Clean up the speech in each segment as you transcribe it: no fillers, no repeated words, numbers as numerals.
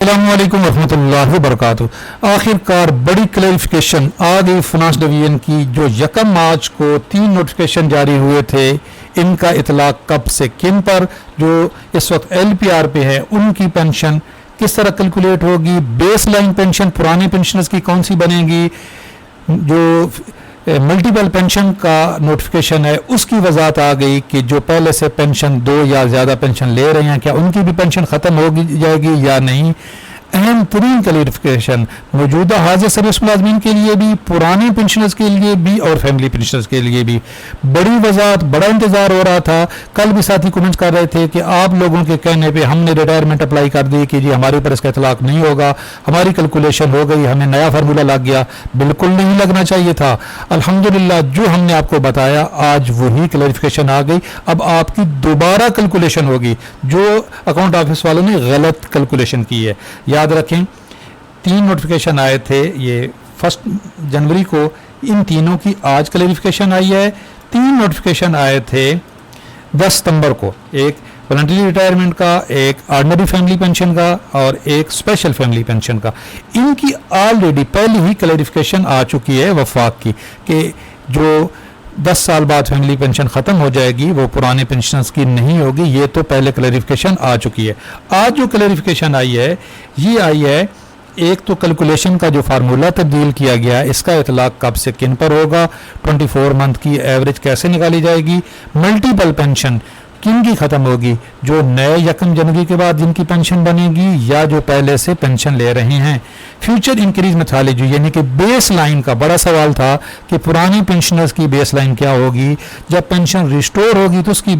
अस्सलामुअलैकुम वरहमतुल्लाहि वबरकातुहू। आखिरकार बड़ी क्लैरिफिकेशन आ गई फाइनेंस डिवीजन की। जो 1 मार्च को 3 नोटिफिकेशन जारी हुए थे, इनका इतलाक कब से किन पर, जो इस वक्त LPR पे है उनकी पेंशन किस तरह कैलकुलेट होगी, बेस लाइन पेंशन पुराने पेंशनर्स की कौन सी बनेगी, जो मल्टीपल पेंशन का नोटिफिकेशन है उसकी वजाहत आ गई कि जो पहले से पेंशन 2 या ज़्यादा पेंशन ले रहे हैं क्या उनकी भी पेंशन ख़त्म होगी जाएगी या नहीं। अहम तरीन क्लैरिफिकेशन मौजूदा हाजिर सर्विस मुलाजमीन के लिए भी, पुराने पेंशनर्स के लिए भी और फैमिली पेंशनर्स के लिए भी। बड़ी वजाहत, बड़ा इंतज़ार हो रहा था। कल भी साथी कमेंट कर रहे थे कि आप लोगों के कहने पे हमने रिटायरमेंट अप्लाई कर दी कि जी हमारे ऊपर इसका इतलाक नहीं होगा, हमारी कैलकुलेशन हो गई, हमें नया फार्मूला लग गया। बिल्कुल नहीं लगना चाहिए था। अल्हम्दुलिल्लाह जो हमने आपको बताया आज वही क्लैरिफिकेशन आ गई। अब आपकी दोबारा कैलकुलेशन होगी जो अकाउंट ऑफिस वालों ने गलत कैलकुलेशन की है। याद रखें 3 नोटिफिकेशन आए थे, ये 1 जनवरी को, इन तीनों की आज क्लैरिफिकेशन आई है। 3 नोटिफिकेशन आए थे 10 सितंबर को, एक वॉलंटरी रिटायरमेंट का, एक ऑर्डिनरी फैमिली पेंशन का और एक स्पेशल फैमिली पेंशन का। इनकी ऑलरेडी पहले ही क्लैरिफिकेशन आ चुकी है वफाक की कि जो 10 साल बाद फैमिली पेंशन ख़त्म हो जाएगी वो पुराने पेंशनर्स की नहीं होगी। ये तो पहले क्लैरिफिकेशन आ चुकी है। आज जो क्लैरिफिकेशन आई है ये आई है, एक तो कैलकुलेशन का जो फार्मूला तब्दील किया गया है इसका इतलाक कब से किन पर होगा, 24 मंथ की एवरेज कैसे निकाली जाएगी, मल्टीपल पेंशन किन की ख़त्म होगी, जो नए 1 जनवरी के बाद जिनकी पेंशन बनेगी या जो पहले से पेंशन ले रहे हैं। फ्यूचर इंक्रीज मेथोडोलॉजी यानी कि बेस लाइन का बड़ा सवाल था कि पुराने पेंशनर्स की बेस लाइन क्या होगी, जब पेंशन रिस्टोर होगी तो उसकी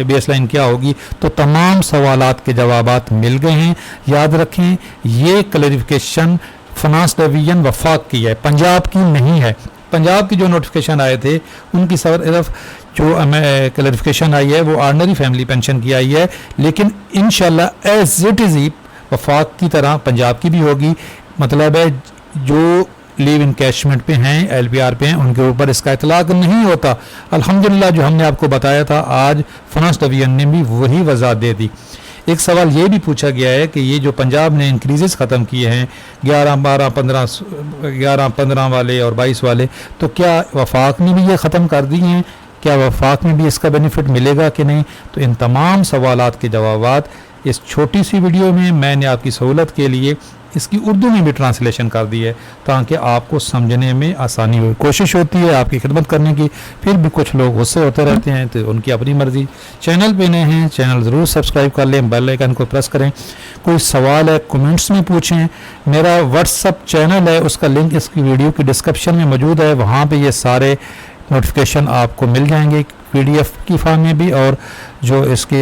बेस लाइन क्या होगी। तो तमाम सवालात के जवाबात मिल गए हैं। याद रखें ये क्लैरिफिकेशन फाइनेंस डिवीजन वफाक की है, पंजाब की नहीं है। पंजाब की जो नोटिफिकेशन आए थे उनकी सिर्फ जो हमें क्लैरिफिकेशन आई है वो ऑर्डिनरी फैमिली पेंशन की आई है, लेकिन इंशाल्लाह एज इट इज़ वफाक की तरह पंजाब की भी होगी। मतलब है जो लीव इनकैशमेंट पे हैं, LPR पे हैं, उनके ऊपर इसका इतलाक नहीं होता। अल्हम्दुलिल्लाह जो हमने आपको बताया था आज फाइनेंस डिवीजन ने भी वही वजाहत दे दी। एक सवाल ये भी पूछा गया है कि ये जो पंजाब ने इंक्रीजेस ख़त्म किए हैं 11, 12, 15 वाले और 22 वाले, तो क्या वफाक ने भी ये ख़त्म कर दिए हैं, क्या वफाक में भी इसका बेनिफिट मिलेगा कि नहीं। तो इन तमाम सवालात के जवाबात इस छोटी सी वीडियो में मैंने आपकी सहूलत के लिए इसकी उर्दू में भी ट्रांसलेशन कर दी है ताकि आपको समझने में आसानी हो। कोशिश होती है आपकी खिदमत करने की, फिर भी कुछ लोग गुस्से होते रहते हैं तो उनकी अपनी मर्ज़ी। चैनल पे नए हैं, चैनल ज़रूर सब्सक्राइब कर लें, बेल आइकन को प्रेस करें। कोई सवाल है कमेंट्स में पूछें। मेरा व्हाट्सअप चैनल है, उसका लिंक इसकी वीडियो की डिस्क्रिप्शन में मौजूद है। वहाँ पर ये सारे नोटिफिकेशन आपको मिल जाएंगे PDF की फॉर्म में भी और जो इसके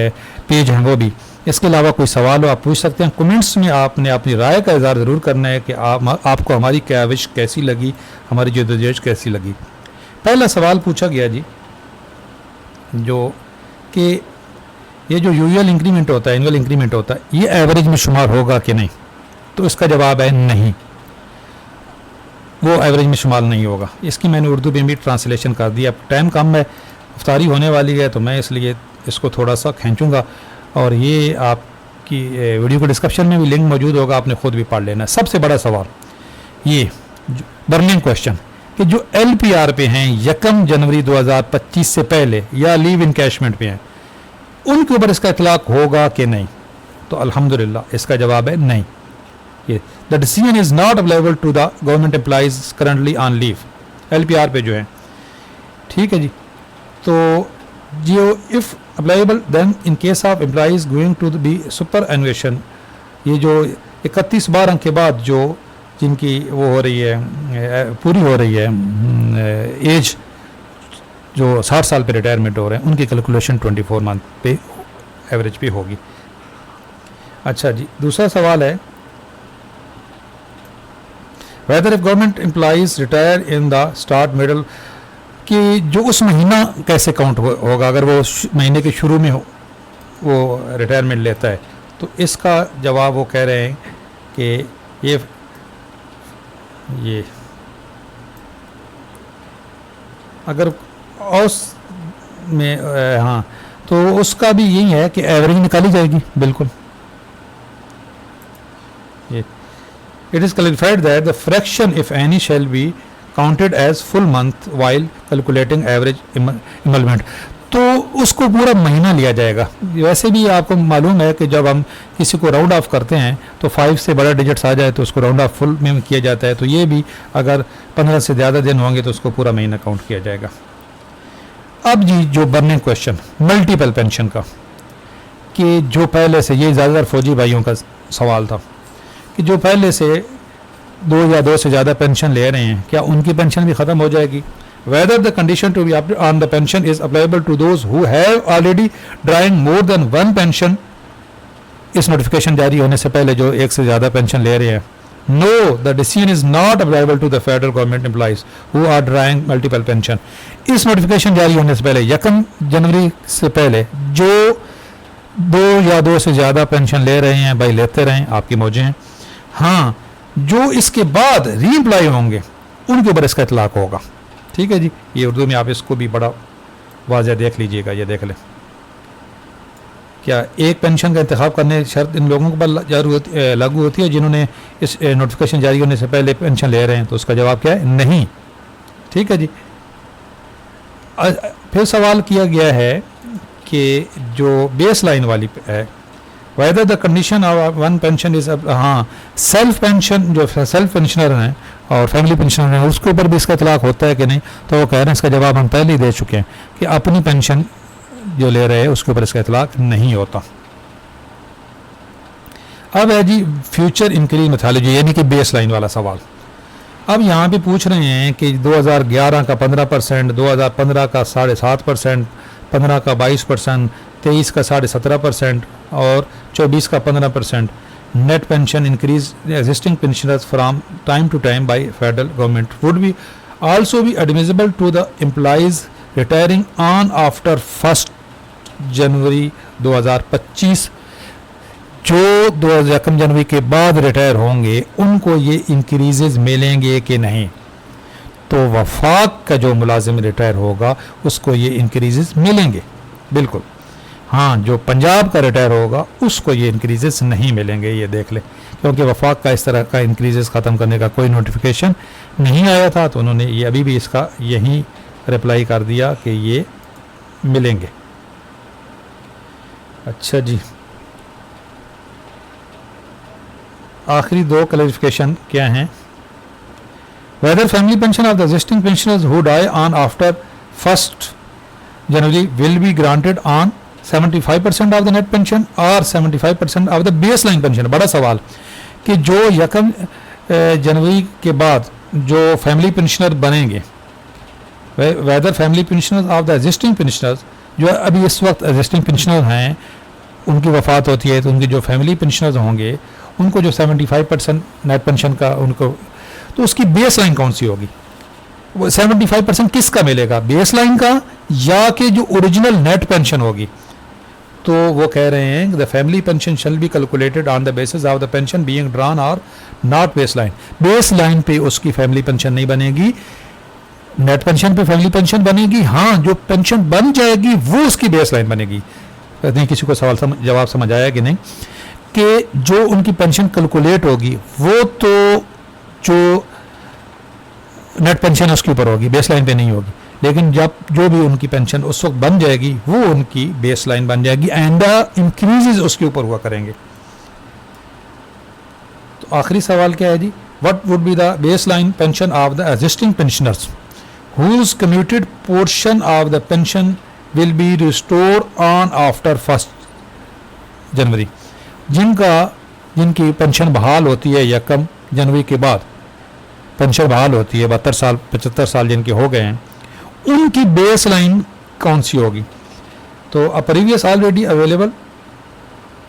पेज हैं वो भी। इसके अलावा कोई सवाल हो आप पूछ सकते हैं। कमेंट्स में आपने अपनी राय का इज़हार ज़रूर करना है कि आपको हमारी काविश कैसी लगी, हमारी जद्दोजहद कैसी लगी। पहला सवाल पूछा गया जी जो कि ये जो यूजुअल इंक्रीमेंट होता है, एनुअल इंक्रीमेंट होता है, ये एवरेज में शुमार होगा कि नहीं। तो इसका जवाब है नहीं, वो एवरेज में शुमार नहीं होगा। इसकी मैंने उर्दू में भी ट्रांसलेशन कर दिया। अब टाइम कम है, इफ्तारी होने वाली है, तो मैं इसलिए इसको थोड़ा सा खींचूँगा और ये आपकी वीडियो के डिस्क्रिप्शन में भी लिंक मौजूद होगा, आपने खुद भी पढ़ लेना। सबसे बड़ा सवाल ये बर्निंग क्वेश्चन कि जो LPR पे हैं 1 जनवरी 2025 से पहले या लीव इनकैशमेंट पे हैं उनके ऊपर इसका इतलाक होगा कि नहीं। तो अल्हम्दुलिल्लाह इसका जवाब है नहीं। ये the decision is not available to the government employees currently on leave, LPR पे जो है, ठीक है जी। तो जो if available then in case of employees going to be superannuation, ये जो 31/12 के बाद जो जिनकी वो हो रही है पूरी हो रही है एज, जो 60 साल पे रिटायरमेंट हो रहे हैं, उनकी कैलकुलेशन 24 मंथ पे एवरेज पे होगी। अच्छा जी, दूसरा सवाल है whether if government employees retire in the start middle, कि जो उस महीना कैसे काउंट होगा अगर वो महीने के शुरू में वो रिटायरमेंट लेता है। तो इसका जवाब वो कह रहे हैं कि ये अगर उस में हाँ, तो उसका भी यही है कि एवरेज निकाली जाएगी। बिल्कुल ये it is clarified that the fraction if any shall be counted as full month while calculating average emolument. तो उसको पूरा महीना लिया जाएगा। वैसे भी आपको मालूम है कि जब हम किसी को राउंड ऑफ करते हैं तो 5 से बड़ा डिजिट्स आ जाए तो उसको राउंड ऑफ फुल में किया जाता है, तो ये भी अगर 15 से ज़्यादा दिन होंगे तो उसको पूरा महीना काउंट किया जाएगा। अब जी जो बर्निंग क्वेश्चन मल्टीपल पेंशन का, कि जो पहले से, ये ज़्यादातर फौजी भाइयों का सवाल था कि जो पहले से 2 या 2 से ज़्यादा पेंशन ले रहे हैं क्या उनकी पेंशन भी ख़त्म हो जाएगी। Whether the condition to be on the pension is applicable to those who have already drawing more than one pension, इस नोटिफिकेशन जारी होने से पहले जो एक से ज़्यादा पेंशन ले रहे हैं। No, the decision is not applicable to the federal government employees who are drawing multiple pension. इस नोटिफिकेशन जारी होने से पहले 1 जनवरी से पहले जो 2 या 2 से ज़्यादा पेंशन ले रहे हैं भाई लेते रहें, आपकी मौजें हैं। हाँ, जो इसके बाद री एम्प्लॉय होंगे उनके ऊपर इसका इतलाक होगा। ठीक है जी, ये उर्दू में आप इसको भी बड़ा वाज़ह देख लीजिएगा, ये देख लें। क्या एक पेंशन का इंतखाब करने शर्त इन लोगों पर लागू होती है जिन्होंने इस नोटिफिकेशन जारी होने से पहले पेंशन ले रहे हैं? तो उसका जवाब क्या है? नहीं। ठीक है जी। फिर सवाल किया गया है कि जो बेस लाइन वाली है, whether the condition of one pension is, हाँ, सेल्फ पेंशन, जो सेल्फ पेंशनर हैं और फैमिली पेंशनर हैं उसके ऊपर भी इसका इतलाक होता है कि नहीं? तो वो कह रहे हैं, इसका जवाब हम पहले ही दे चुके हैं कि अपनी पेंशन जो ले रहे हैं उसके ऊपर इसका इतलाक नहीं होता। अब है जी फ्यूचर इंक्रीज मेथोडोलॉजी, यानी कि बेस लाइन वाला सवाल। अब यहाँ पे पूछ रहे हैं कि 2011 का 15%, 2015 का 7.5%, 15 का 22%, 23 का 17.5% और 24 का 15% net pension increase existing pensioners from time to time by federal government would be also be admissible to the employees retiring on after 1 January 2025। जो 1 जनवरी के बाद रिटायर होंगे उनको ये इंक्रीजेज मिलेंगे कि नहीं? तो वफाक का जो मुलाजिम रिटायर होगा उसको ये इंक्रीजेज मिलेंगे, बिल्कुल। हाँ, जो पंजाब का रिटायर होगा उसको ये इंक्रीजेस नहीं मिलेंगे, ये देख ले, क्योंकि वफाक का इस तरह का इंक्रीजेस ख़त्म करने का कोई नोटिफिकेशन नहीं आया था, तो उन्होंने ये अभी भी इसका यही रिप्लाई कर दिया कि ये मिलेंगे। अच्छा जी, आखिरी 2 क्लैरिफिकेशन क्या हैं? Whether family pension of the existing pensioners who die on after 1 January will be granted on 75% of the net pension or 75% of the baseline pension। बड़ा सवाल कि जो 1 जनवरी के बाद जो फैमिली पेंशनर बनेंगे, whether family pensioners of the existing pensioners, जो अभी इस वक्त एग्जिस्टिंग पेंशनर हैं उनकी वफात होती है तो उनके जो फैमिली पेंशनर्स होंगे उनको जो 75% नेट पेंशन का उनको, तो उसकी बेस लाइन कौन सी होगी? वो 75% किसका मिलेगा, बेस लाइन का या कि जो ओरिजिनल नेट पेंशन होगी? तो वो कह रहे हैं the family pension shall be calculated on the basis of the pension being drawn और not base line. Base line पे उसकी फैमिली पेंशन नहीं बनेगी, नेट पेंशन पे फैमिली पेंशन बनेगी। हाँ, जो पेंशन बन जाएगी वो उसकी बेस लाइन बनेगी। नहीं, किसी को सवाल जवाब समझ आया कि नहीं? कि जो उनकी पेंशन कैलकुलेट होगी वो तो जो नेट पेंशन उसके ऊपर होगी, बेस लाइन पे नहीं होगी, लेकिन जब जो भी उनकी पेंशन उस वक्त बन जाएगी वो उनकी बेस लाइन बन जाएगी एंड इंक्रीजेज उसके ऊपर हुआ करेंगे। तो आखिरी सवाल क्या है जी? What would be the base line pension of the existing pensioners whose commuted portion of the pension will be restored on after 1 January. जिनकी पेंशन बहाल होती है 1 जनवरी के बाद पेंशन बहाल होती है, 72 साल 75 साल जिनके हो गए हैं, उनकी बेस लाइन कौन सी होगी? तो a previous already available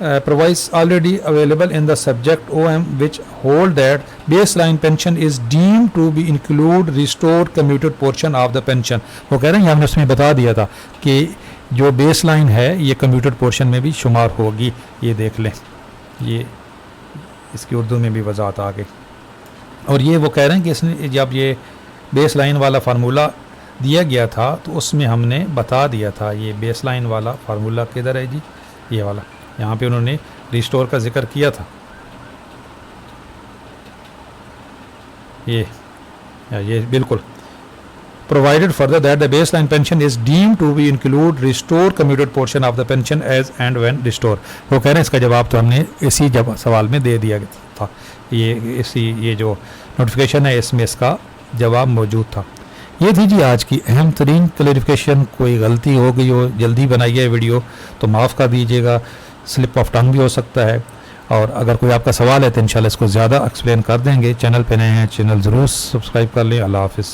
provides already available in the subject OM which hold that baseline pension is deemed to be include restored commuted portion of the pension। वो कह रहे हैं, हमने उसमें बता दिया था कि जो बेस लाइन है ये कम्यूटेड पोर्शन में भी शुमार होगी। ये देख लें, ये इसकी उर्दू में भी वजाहत आ गई। और ये वो कह रहे हैं कि इसने जब ये बेस लाइन वाला फार्मूला दिया गया था तो उसमें हमने बता दिया था। ये बेस लाइन वाला फार्मूला किधर है जी? ये वाला, यहाँ पे उन्होंने रिस्टोर का जिक्र किया था। ये बिल्कुल provided further that the baseline pension is deemed to be include restored commuted portion of the pension as and when restored। वो कह रहे हैं इसका जवाब तो हमने इसी सवाल में दे दिया था, ये जो नोटिफिकेशन है इसमें इसका जवाब मौजूद था। ये थी जी आज की अहम तरीन क्लैरिफिकेशन। कोई गलती हो गई हो, जल्दी बनाई है वीडियो तो माफ़ कर दीजिएगा, स्लिप ऑफ टंग भी हो सकता है। और अगर कोई आपका सवाल है तो इंशाल्लाह इसको ज़्यादा एक्सप्लेन कर देंगे। चैनल पे नए हैं, चैनल ज़रूर सब्सक्राइब कर लें। अल्लाह हाफ़िज़।